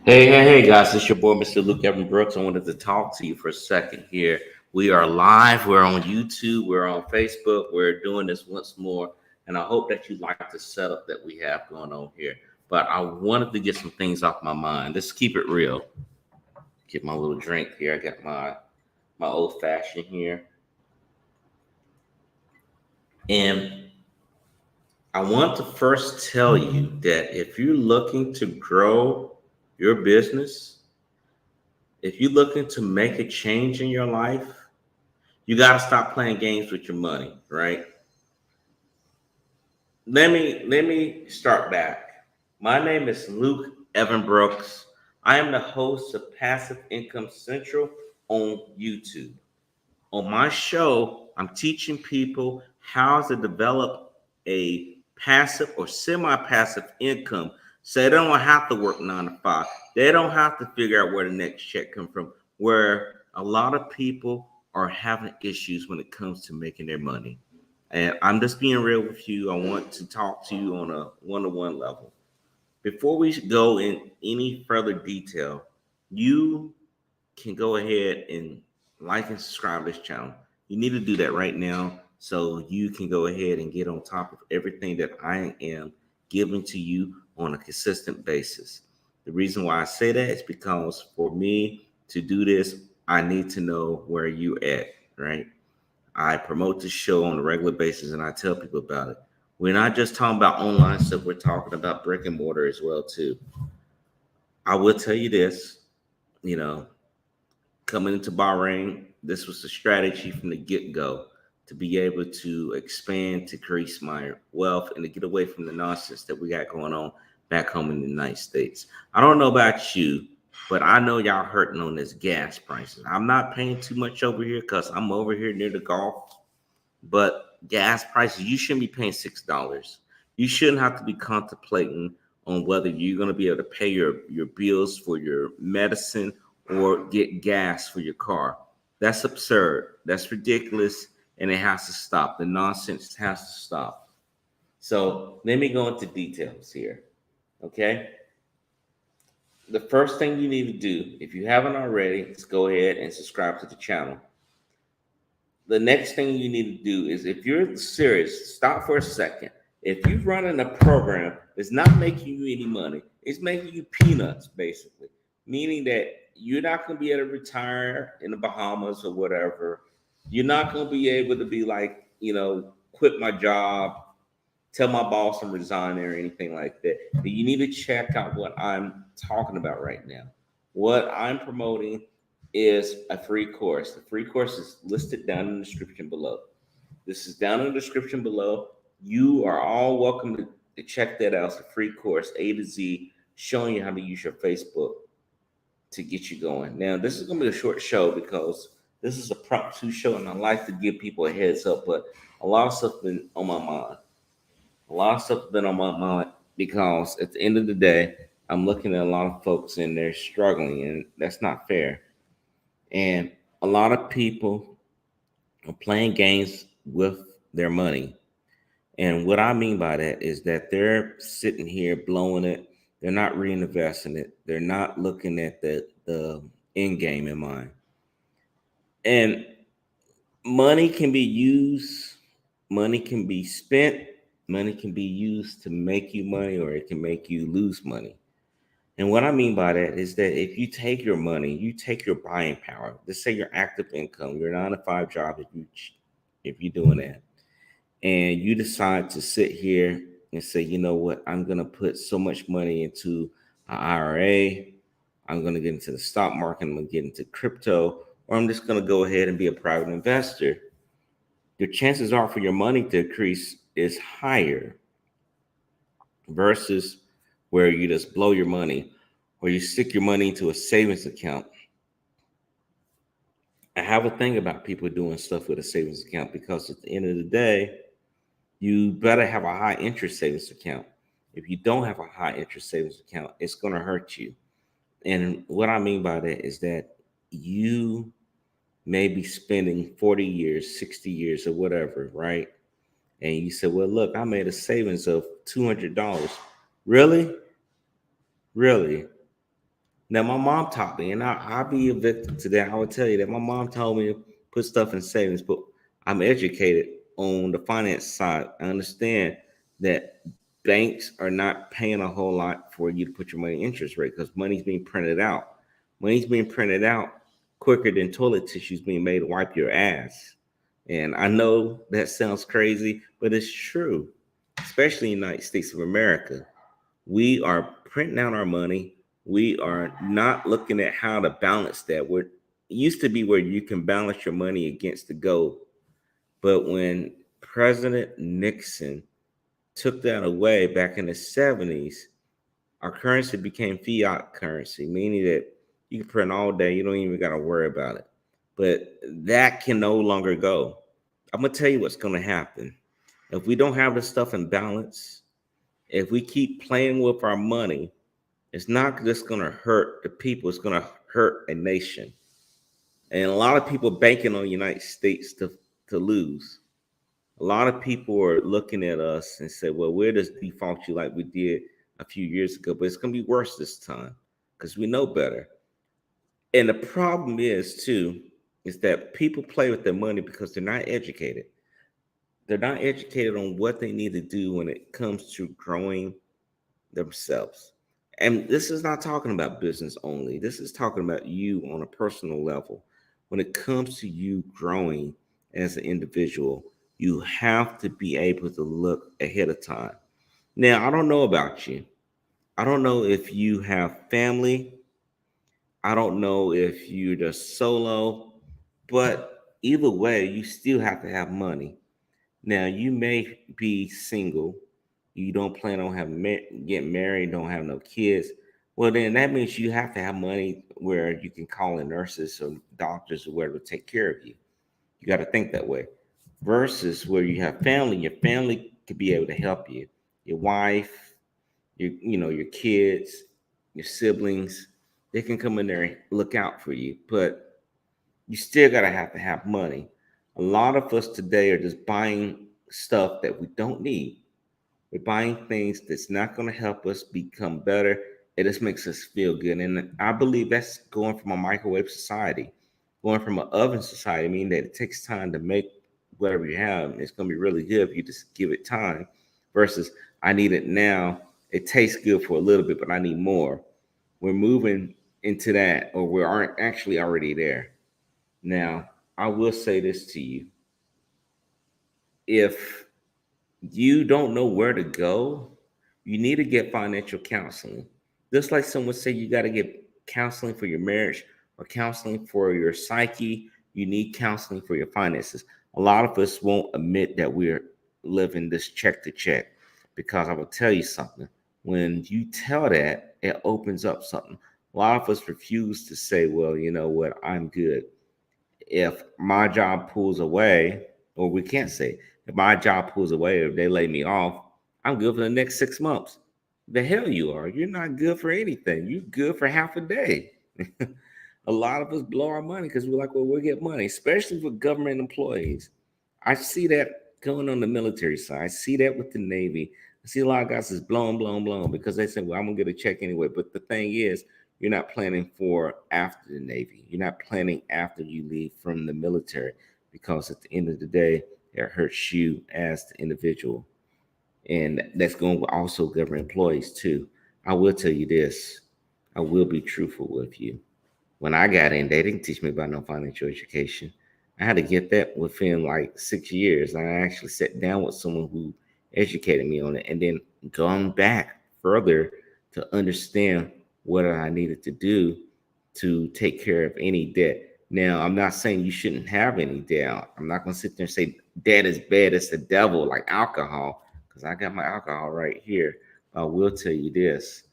Hey, guys, it's your boy, Mr. Luke Evan Brooks. I wanted to talk to you for a second here. We are live, we're on YouTube, we're on Facebook, we're doing this once more, and I hope that you like the setup that we have going on here. But I wanted to get some things off my mind. Let's keep it real. Get my little drink here. I got my old fashioned here. And I want to first tell you that if you're looking to grow your business, if you're looking to make a change in your life, you got to stop playing games with your money, right? Let me start back. My name is Luke Evan Brooks. I am the host of Passive Income Central on YouTube. On my show, I'm teaching people how to develop a passive or semi-passive income so they don't have to work 9 to 5. They don't have to figure out where the next check comes from, where a lot of people are having issues when it comes to making their money. And I'm just being real with you. I want to talk to you on a one-to-one level. Before we go in any further detail, you can go ahead and like and subscribe to this channel. You need to do that right now so you can go ahead and get on top of everything that I am giving to you on a consistent basis. The reason why I say that is because for me to do this, I need to know where you at, right? I promote the show on a regular basis and I tell people about it. We're not just talking about online stuff, we're talking about brick and mortar as well too. I will tell you this, you know, coming into Bahrain, this was the strategy from the get-go to be able to expand, to increase my wealth, and to get away from the nonsense that we got going on back home in the United States. I don't know about you, but I know y'all hurting on this gas prices. I'm not paying too much over here because I'm over here near the Gulf, but gas prices, you shouldn't be paying $6. You shouldn't have to be contemplating on whether you're going to be able to pay your bills for your medicine or get gas for your car. That's absurd. That's ridiculous. And it has to stop. The nonsense has to stop. So let me go into details here. Okay. The first thing you need to do, if you haven't already, is go ahead and subscribe to the channel. The next thing you need to do is, if you're serious, stop for a second. If you're running a program that's not making you any money, it's making you peanuts, basically, meaning that you're not going to be able to retire in the Bahamas or whatever. You're not going to be able to be like, quit my job, tell my boss I'm resigning or anything like that. But you need to check out what I'm talking about right now. What I'm promoting is a free course. The free course is listed down in the description below. This is down in the description below. You are all welcome to check that out. It's a free course, A to Z, showing you how to use your Facebook to get you going. Now, this is going to be a short show because this is a prompt two show, and I like to give people a heads up, but a lot of stuff been on my mind. A lot of stuff been on my mind because at the end of the day, I'm looking at a lot of folks and they're struggling, and that's not fair. And a lot of people are playing games with their money. And what I mean by that is that they're sitting here blowing it. They're not reinvesting it. They're not looking at the end game in mind. And money can be used, money can be spent, money can be used to make you money, or it can make you lose money. And what I mean by that is that if you take your money, you take your buying power. Let's say your active income, your 9 to 5 job, if you're doing that, and you decide to sit here and say, you know what, I'm gonna put so much money into an IRA, I'm gonna get into the stock market, I'm gonna get into crypto, or I'm just gonna go ahead and be a private investor. Your chances are for your money to increase is higher versus where you just blow your money or you stick your money into a savings account. I have a thing about people doing stuff with a savings account because at the end of the day, you better have a high interest savings account. If you don't have a high interest savings account, it's going to hurt you. And what I mean by that is that you may be spending 40 years, 60 years, or whatever, right? And you said, well, look, I made a savings of $200. Really? Really? Now, my mom taught me, and I'll be a victim to that. I would tell you that my mom told me to put stuff in savings, but I'm educated on the finance side. I understand that banks are not paying a whole lot for you to put your money in interest rate because money's being printed out. Money's being printed out quicker than toilet tissue is being made to wipe your ass. And I know that sounds crazy, but it's true, especially in the United States of America. We are printing out our money. We are not looking at how to balance that. It used to be where you can balance your money against the gold. But when President Nixon took that away back in the 70s, our currency became fiat currency, meaning that you can print all day. You don't even got to worry about it. But that can no longer go. I'm going to tell you what's going to happen. If we don't have this stuff in balance, if we keep playing with our money, it's not just going to hurt the people. It's going to hurt a nation. And a lot of people banking on the United States to lose. A lot of people are looking at us and say, well, we're just default you like we did a few years ago, but it's going to be worse this time because we know better. And the problem is, too, is that people play with their money because they're not educated. They're not educated on what they need to do when it comes to growing themselves. And this is not talking about business only. This is talking about you on a personal level. When it comes to you growing as an individual, you have to be able to look ahead of time. Now, I don't know about you. I don't know if you have family. I don't know if you're just solo, but either way, you still have to have money. Now, you may be single. You don't plan on getting married, don't have no kids. Well, then that means you have to have money where you can call in nurses or doctors or whatever to take care of you. You got to think that way. Versus where you have family, your family could be able to help you. Your wife, your kids, your siblings, they can come in there and look out for you. But you still gotta have to have money. A lot of us today are just buying stuff that we don't need. We're buying things that's not going to help us become better. It just makes us feel good. And I believe that's going from a microwave society, going from an oven society, meaning that it takes time to make whatever you have. It's going to be really good if you just give it time versus I need it now. It tastes good for a little bit, but I need more. We're moving into that, or we aren't actually already there. Now, I will say this to you. If you don't know where to go, you need to get financial counseling. Just like someone say you got to get counseling for your marriage or counseling for your psyche, you need counseling for your finances. A lot of us won't admit that we're living this check to check because I will tell you something. When you tell that, it opens up something. A lot of us refuse to say, well, you know what, I'm good. If my job pulls away, or we can't say, if my job pulls away, if they lay me off, I'm good for the next 6 months. The hell you are. You're not good for anything. You're good for half a day. A lot of us blow our money because we're like, well, we'll get money, especially with government employees. I see that going on the military side. I see that with the Navy. I see a lot of guys just blowing because they say, well, I'm going to get a check anyway. But the thing is, you're not planning for after the Navy. You're not planning after you leave from the military because at the end of the day, it hurts you as the individual. And that's going to also govern employees too. I will tell you this. I will be truthful with you. When I got in, they didn't teach me about no financial education. I had to get that within like 6 years. I actually sat down with someone who educated me on it and then gone back further to understand what I needed to do to take care of any debt. Now, I'm not saying you shouldn't have any debt. I'm not going to sit there and say debt is bad. It's the devil, like alcohol, because I got my alcohol right here. I will tell you this.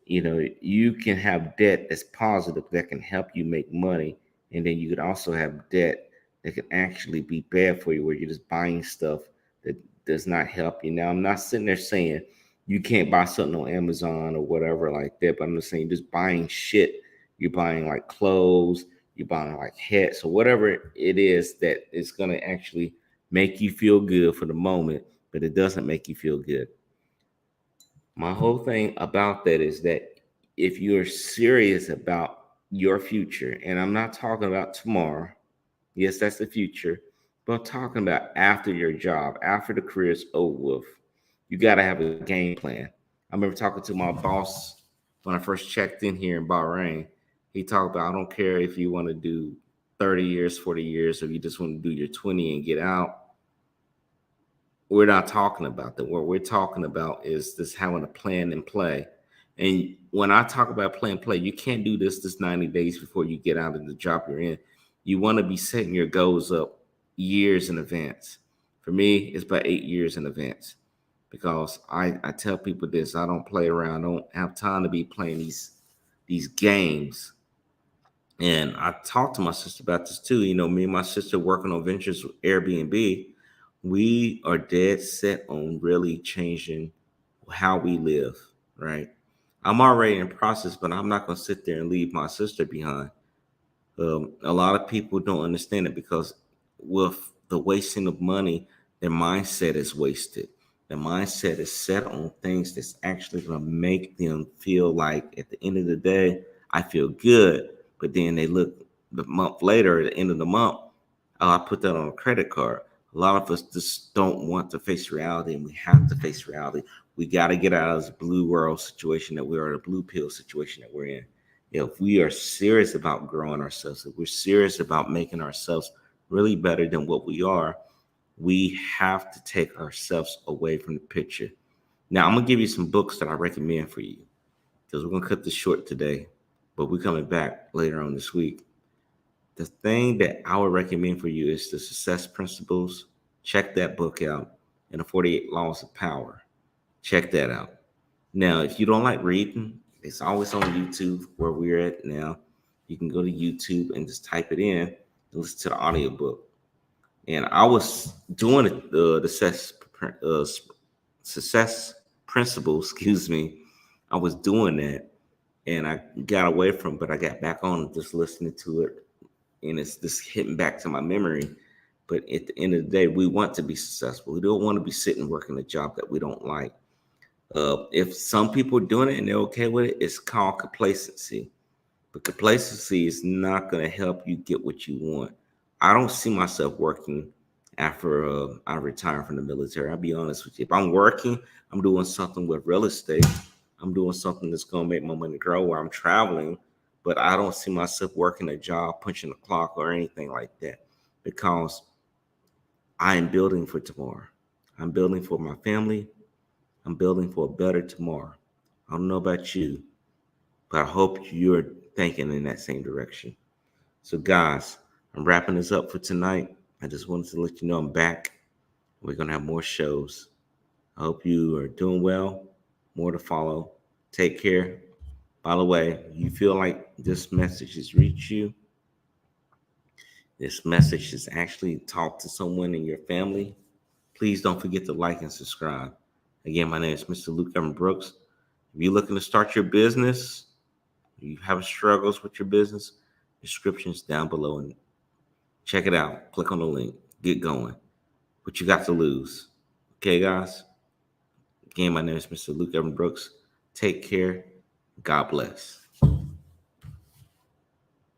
You can have debt that's positive that can help you make money. And then you could also have debt that can actually be bad for you, where you're just buying stuff that does not help you. Now, I'm not sitting there saying you can't buy something on Amazon or whatever like that, but I'm just saying just buying shit. You're buying like clothes, you're buying like hats or whatever it is that is going to actually make you feel good for the moment, but it doesn't make you feel good. My whole thing about that is that if you're serious about your future, and I'm not talking about tomorrow, yes, that's the future, but I'm talking about after your job, after the career's over with, you got to have a game plan. I remember talking to my boss when I first checked in here in Bahrain. He talked about, I don't care if you want to do 30 years, 40 years, or if you just want to do your 20 and get out. We're not talking about that. What we're talking about is this having a plan and play. And when I talk about plan and play, you can't do this 90 days before you get out of the job you're in. You want to be setting your goals up years in advance. For me, it's about 8 years in advance because I tell people this: I don't play around. I don't have time to be playing these games. And I talked to my sister about this too. You know, me and my sister working on ventures with Airbnb. We are dead set on really changing how we live, right? I'm already in process, but I'm not going to sit there and leave my sister behind. A lot of people don't understand it because with the wasting of money, their mindset is wasted. Their mindset is set on things that's actually going to make them feel like at the end of the day, I feel good. But then they look the month later, at the end of the month, oh, I put that on a credit card. A lot of us just don't want to face reality, and we have to face reality. We got to get out of this blue world situation that we're in, a blue pill situation that we're in. If we are serious about growing ourselves, if we're serious about making ourselves really better than what we are, we have to take ourselves away from the picture. Now, I'm going to give you some books that I recommend for you because we're going to cut this short today, but we're coming back later on this week. The thing that I would recommend for you is the Success Principles. Check that book out, and the 48 Laws of Power. Check that out. Now, if you don't like reading, it's always on YouTube where we're at now. You can go to YouTube and just type it in and listen to the audiobook. And I was doing the success principles, excuse me. I was doing that and I got away from it, but I got back on just listening to it. And it's just hitting back to my memory. But at the end of the day, we want to be successful. We don't want to be sitting working a job that we don't like. If some people are doing it and they're okay with it, it's called complacency. But complacency is not going to help you get what you want. I don't see myself working after I retire from the military. I'll be honest with you. If I'm working, I'm doing something with real estate. I'm doing something that's going to make my money grow where I'm traveling. But I don't see myself working a job, punching the clock or anything like that because I am building for tomorrow. I'm building for my family. I'm building for a better tomorrow. I don't know about you, but I hope you're thinking in that same direction. So, guys, I'm wrapping this up for tonight. I just wanted to let you know I'm back. We're going to have more shows. I hope you are doing well. More to follow. Take care. By the way, you feel like this message has reached you, this message has actually talked to someone in your family, please don't forget to like and subscribe. Again, my name is Mr. Luke Evan Brooks. If you're looking to start your business, you have struggles with your business, description's down below and check it out. Click on the link. Get going. What you got to lose? Okay, guys? Again, my name is Mr. Luke Evan Brooks. Take care. God bless.